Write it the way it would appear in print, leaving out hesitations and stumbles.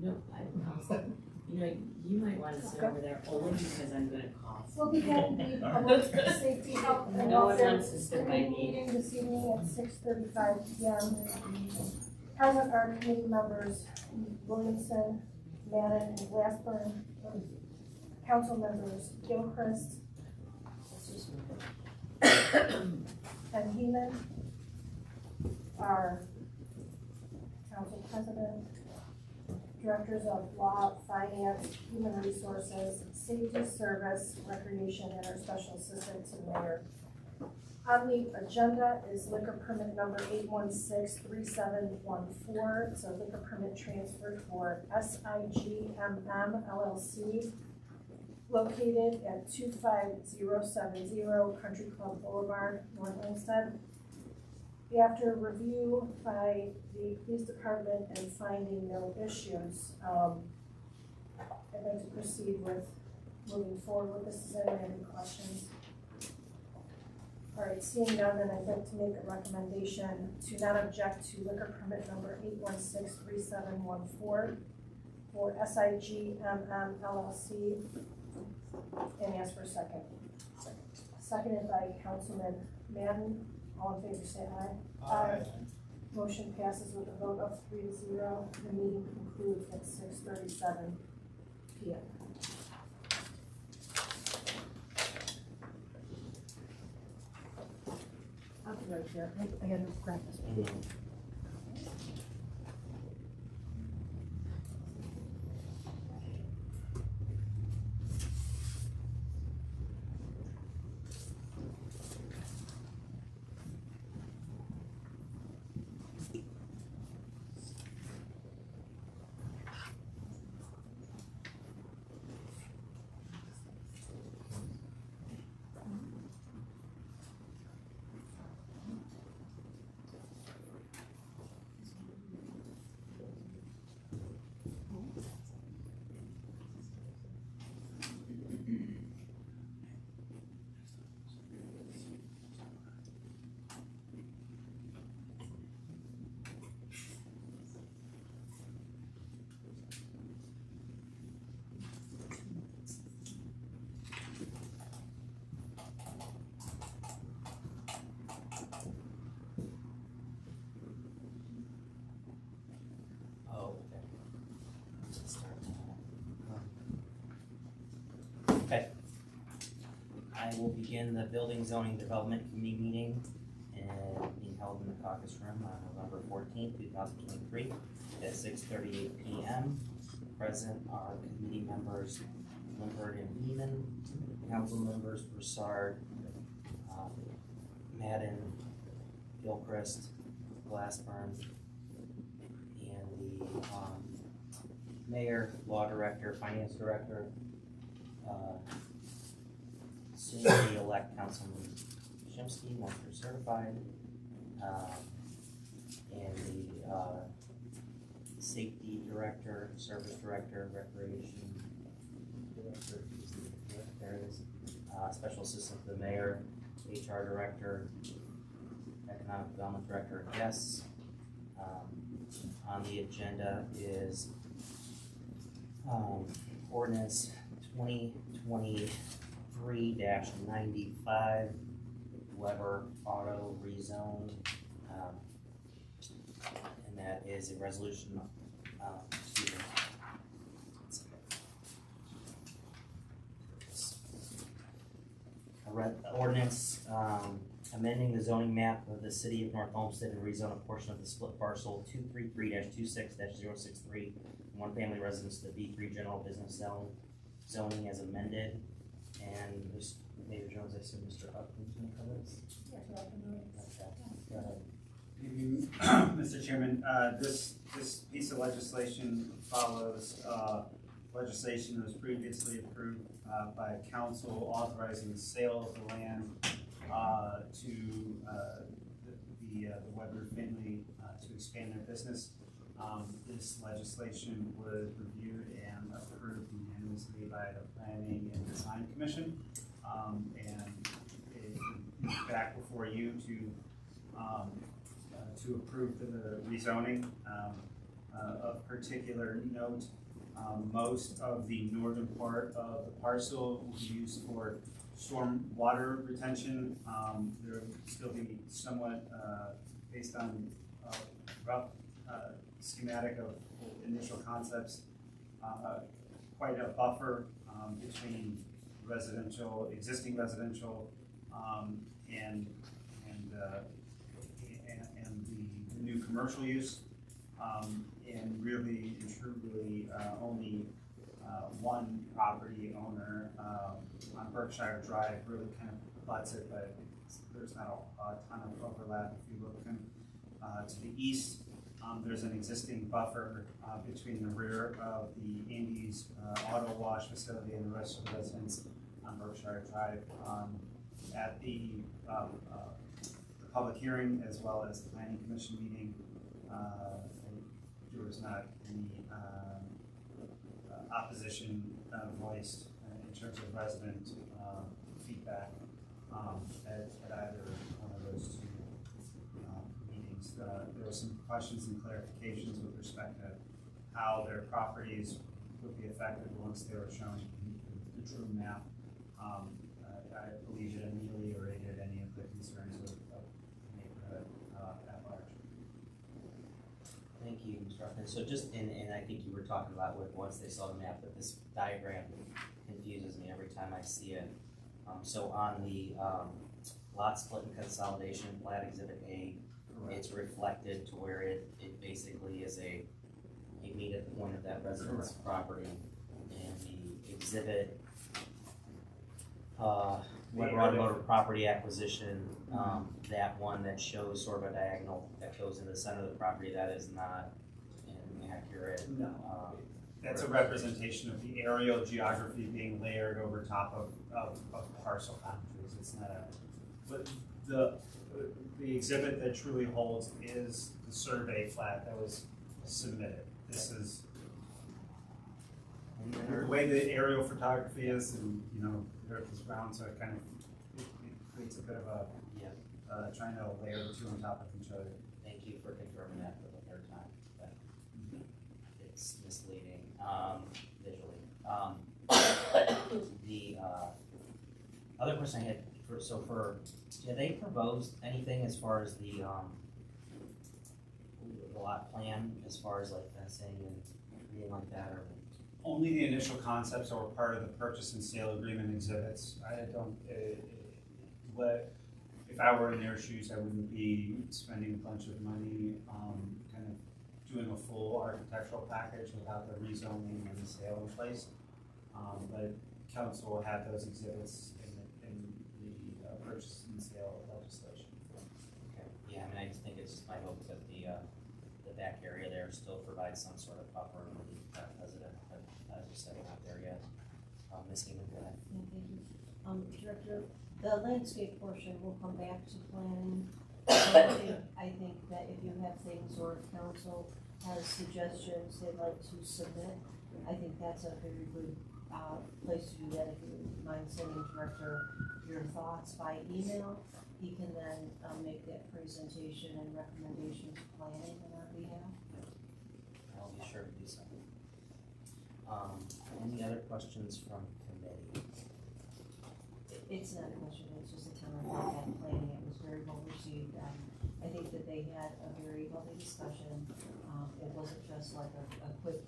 No, you know, you might want to sit over there only because I'm gonna cough. We'll begin the public safety, health, and No one welfare wants to sit by me. meeting this evening at 6:35 p.m. Present are committee members Williamson, Madden, and Glassburn. Council members Gilchrist and Heeman. Our council president, directors of law, finance, human resources, safety, service, recreation, and our special assistant to the mayor. On the agenda is liquor permit number 8163714. It's a liquor permit transfer for SIGMM LLC located at 25070 Country Club Boulevard, North Olmsted. After review by the police department and finding no issues, I'd like to proceed with moving forward with this. Is there any questions? All right, seeing none, then I'd like to make a recommendation to not object to liquor permit number 8163714 for SIGMM LLC and ask for a second. Seconded by Councilman Madden. All in favor say aye. Aye. Motion passes with a vote of 3-0. The meeting concludes at 6:37 p.m. I'll be right there. I gotta grab this one. Okay. I will begin the Building Zoning Development Committee meeting being held in the caucus room on November 14th, 2023 at 6:38 p.m. Present are committee members Limbert and Heeman, council members Broussard, Madden, Gilchrist, Glassburn, and the mayor, law director, finance director, soon to be elect Councilman Shimsky, once they're certified, and the safety director, service director, recreation director, there it is, special assistant to the mayor, HR director, economic development director, and guests. On the agenda is ordinance 2023-95, Weber Auto Rezone, and that is a resolution. Ordinance amending the zoning map of the city of North Olmsted and rezone a portion of the split parcel 233-26-063 one family residence to the B3 general business zoning as amended. And this, Mayor Jones, I assume Mr. Upton's going to cover this? Good evening, Mr. Chairman. This piece of legislation follows legislation that was previously approved by council authorizing the sale of the land to the Weber family to expand their business. This legislation was reviewed and approved unanimously by the Planning and Design Commission, and it's back before you to approve the rezoning. of particular note, most of the northern part of the parcel will be used for storm water retention. There will still be somewhat, based on rough schematic of initial concepts, quite a buffer between residential, existing residential, and the new commercial use. And really and truly only one property owner on Berkshire Drive really kind of butts it, but there's not a ton of overlap. If you look to the east, there's an existing buffer between the rear of the Andy's auto wash facility and the rest of the residents on Berkshire Drive. At the public hearing as well as the planning commission meeting, there was not any opposition voiced in terms of resident feedback at either one of those two meetings. There were some questions and clarifications with respect to how their properties would be affected once they were shown the true map. I believe it ameliorated any of the concerns of the neighborhood at large. Thank you, Mr. Ruffin. So just, and I think you were talking about with once they saw the map, that this diagram confuses me every time I see it. So on the lot split and consolidation, plat exhibit A, it's reflected to where it basically is a meet at the point of that residence property. And the exhibit, when we're on motor property acquisition, that one that shows sort of a diagonal that goes in the center of the property, that is not inaccurate. No. That's a representation of the aerial geography being layered over top of parcel boundaries. It's not but the exhibit that truly holds is the survey plat that was submitted. This is the way the aerial photography is, and the earth is round, so it kind of it creates a bit of a trying to layer the two on top of each other. Thank you for confirming that for the third time. But it's misleading visually. The other question I had, did they propose anything as far as the lot plan, as far as like fencing and anything like that, or? Only the initial concepts that were part of the purchase and sale agreement exhibits. I don't. If I were in their shoes, I wouldn't be spending a bunch of money, kind of doing a full architectural package without the rezoning and the sale in place. But council will have those exhibits in the purchase and sale legislation. Okay. Yeah, I mean, I just think it's my hope that the back area there still provides some sort of buffer and relief to that resident. But as you said, we're not there yet. Missing a good. Thank you. Director, the landscape portion will come back to planning. I think that if you have things or if council has suggestions they'd like to submit, I think that's a very good place to do that. If you mind sending Director your thoughts by email, he can then make that presentation and recommendation to planning on our behalf. I'll be sure to do so. Any other questions from committee? It's not a question, it's just a comment on that planning. It was very well received. I think that they had a very healthy discussion. It wasn't just like a quick,